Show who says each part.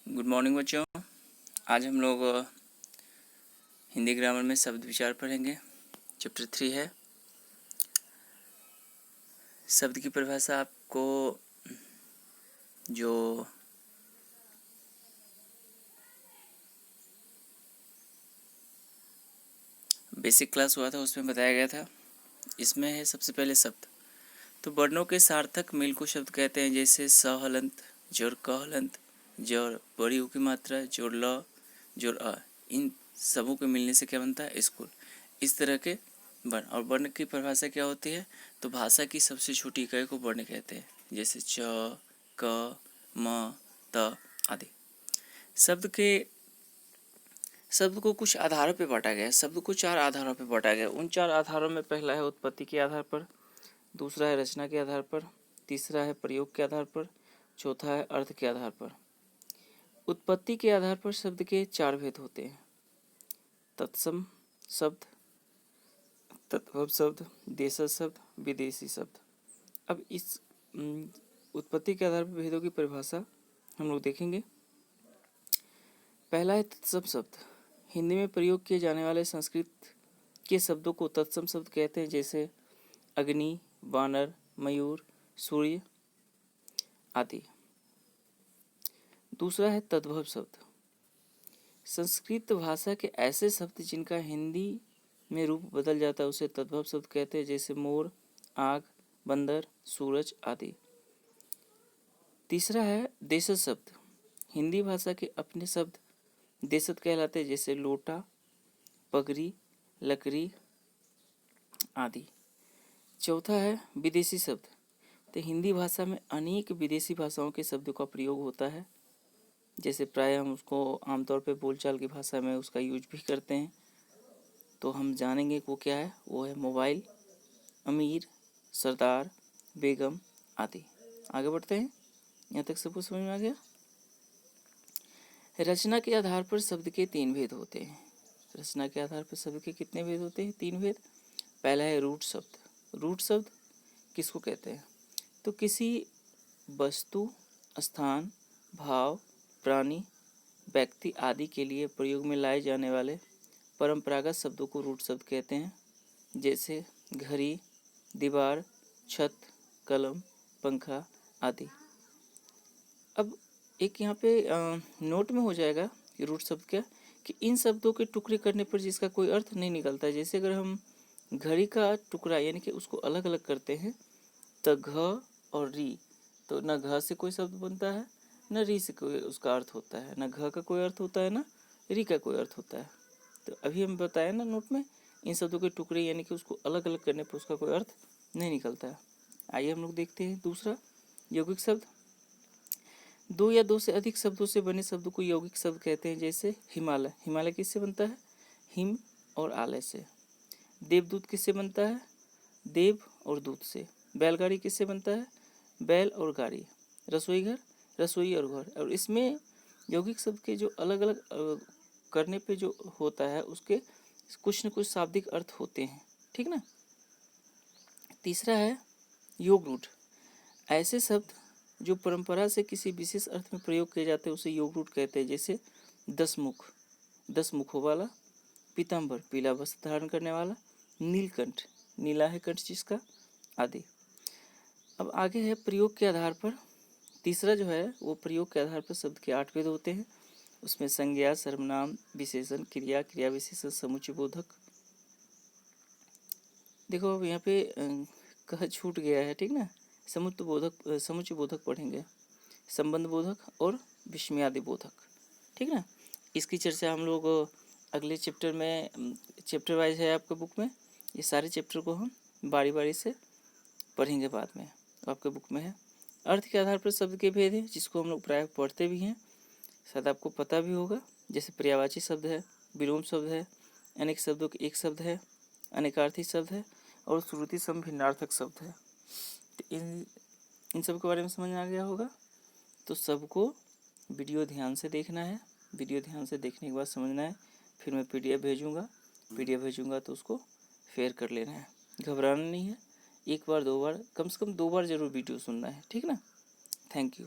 Speaker 1: Good morning बच्चों। आज हम लोग हिंदी ग्रामर में शब्द विचार पढ़ेंगे। चैप्टर 3 है। शब्द की परिभाषा आपको जो बेसिक क्लास हुआ था उसमें बताया गया था। इसमें है सबसे पहले शब्द। तो वर्णों के सार्थक मेल को शब्द कहते हैं, जैसे स हलंत, जोर क हलंत, जोर बड़ी ऊ की मात्रा, जोर ल, जोर अ। इन सबों के मिलने से क्या बनता है? स्कूल। इस तरह के वर्ण। और वर्ण की परिभाषा क्या होती है? तो भाषा की सबसे छोटी इकाई को वर्ण कहते हैं, जैसे च, क, म, त आदि। शब्द को कुछ आधारों पे बांटा गया है। शब्द को 4 आधारों पे बांटा गया है। उन 4 आधारों में पहला है उत्पत्ति के आधार पर, दूसरा है रचना के आधार पर, तीसरा है प्रयोग के आधार पर, चौथा है अर्थ के आधार पर। उत्पत्ति के आधार पर शब्द के 4 भेद होते हैं: तत्सम शब्द, तद्भव शब्द, देशज शब्द, विदेशी शब्द। अब इस उत्पत्ति के आधार पर भेदों की परिभाषा हम लोग देखेंगे। पहला है तत्सम शब्द। हिंदी में प्रयोग किए जाने वाले संस्कृत के शब्दों को तत्सम शब्द कहते हैं, जैसे अग्नि, वानर, मयूर, सूर्य आदि। दूसरा है तद्भव शब्द। संस्कृत भाषा के ऐसे शब्द जिनका हिंदी में रूप बदल जाता है उसे तद्भव शब्द कहते हैं, जैसे मोर, आग, बंदर, सूरज आदि। तीसरा है देशज शब्द। हिंदी भाषा के अपने शब्द देशज कहलाते हैं, जैसे लोटा, पगड़ी, लकड़ी आदि। चौथा है विदेशी शब्द। तो हिंदी भाषा में अनेक विदेशी भाषाओं के शब्दों का प्रयोग होता है, जैसे प्राय हम उसको आमतौर पे बोलचाल की भाषा में उसका यूज भी करते हैं। तो हम जानेंगे वो क्या है। वो है मोबाइल, अमीर, सरदार, बेगम आदि। आगे बढ़ते हैं। यहाँ तक सबको समझ में आ गया। रचना के आधार पर शब्द के 3 भेद होते हैं। रचना के आधार पर शब्द के कितने भेद होते हैं? 3 भेद। पहला है रूट शब्द। रूट शब्द किसको कहते हैं? तो किसी वस्तु, स्थान, भाव, प्राणी, व्यक्ति आदि के लिए प्रयोग में लाए जाने वाले परंपरागत शब्दों को रूट शब्द कहते हैं, जैसे घड़ी, दीवार, छत, कलम, पंखा आदि। अब एक यहाँ पे नोट में हो जाएगा कि रूट शब्द क्या, कि इन शब्दों के टुकड़े करने पर जिसका कोई अर्थ नहीं निकलता है। जैसे अगर हम घड़ी का टुकड़ा यानी कि उसको अलग अलग करते हैं तो घ और री, तो न घ से कोई शब्द बनता है, न री से कोई उसका अर्थ होता है, न घ का कोई अर्थ होता है, न री का कोई अर्थ होता है। तो अभी हम बताया ना नोट में, इन शब्दों के टुकड़े यानी कि उसको अलग अलग करने पर उसका कोई अर्थ नहीं निकलता है। आइए हम लोग देखते हैं दूसरा यौगिक शब्द। 2 या 2 से अधिक शब्दों से बने शब्द को यौगिक शब्द कहते हैं, जैसे हिमालय। हिमालय किससे बनता है? हिम और आलय से। देवदूत किससे बनता है? देव और दूत से। बैलगाड़ी किससे बनता है? बैल और गाड़ी। रसोई घर, रसोई और घर। और इसमें यौगिक शब्द के जो अलग अलग करने पे जो होता है उसके कुछ न कुछ शाब्दिक अर्थ होते हैं, ठीक ना। तीसरा है योग रूट। ऐसे शब्द जो परंपरा से किसी विशेष अर्थ में प्रयोग किए जाते हैं उसे योग रूट कहते हैं, जैसे 10 मुख, 10 मुखों वाला, पीताम्बर, पीला वस्त्र धारण करने वाला, नीलकंठ, नीला है कंठ जिसका आदि। अब आगे है प्रयोग के आधार पर। तीसरा जो है वो प्रयोग के आधार पर शब्द के 8 भेद होते हैं। उसमें संज्ञा, सर्वनाम, विशेषण, क्रिया, क्रिया विशेषण, समुच्चय बोधक। देखो अब यहाँ पे कह छूट गया है, ठीक ना। समुच्चय बोधक पढ़ेंगे, संबंध बोधक और विस्मयादि बोधक, ठीक ना। इसकी चर्चा हम लोग अगले चैप्टर में, चैप्टर वाइज है आपके बुक में, ये सारे चैप्टर को हम बारी बारी से पढ़ेंगे बाद में, आपके बुक में है। अर्थ के आधार पर शब्द के भेद हैं, जिसको हम लोग प्राय पढ़ते भी हैं, शायद आपको पता भी होगा। जैसे पर्यायवाची शब्द है, विलोम शब्द है, अनेक शब्दों के एक शब्द है, अनेकार्थी शब्द है और श्रुति सम भिन्नार्थक शब्द है। तो इन सब के बारे में समझ में आ गया होगा। तो सबको वीडियो ध्यान से देखना है। वीडियो ध्यान से देखने के बाद समझना है। फिर मैं पीडीएफ भेजूंगा तो उसको शेयर कर लेना है। घबराना नहीं है। एक बार 2 बार, कम से कम 2 बार जरूर वीडियो सुनना है, ठीक ना। Thank you.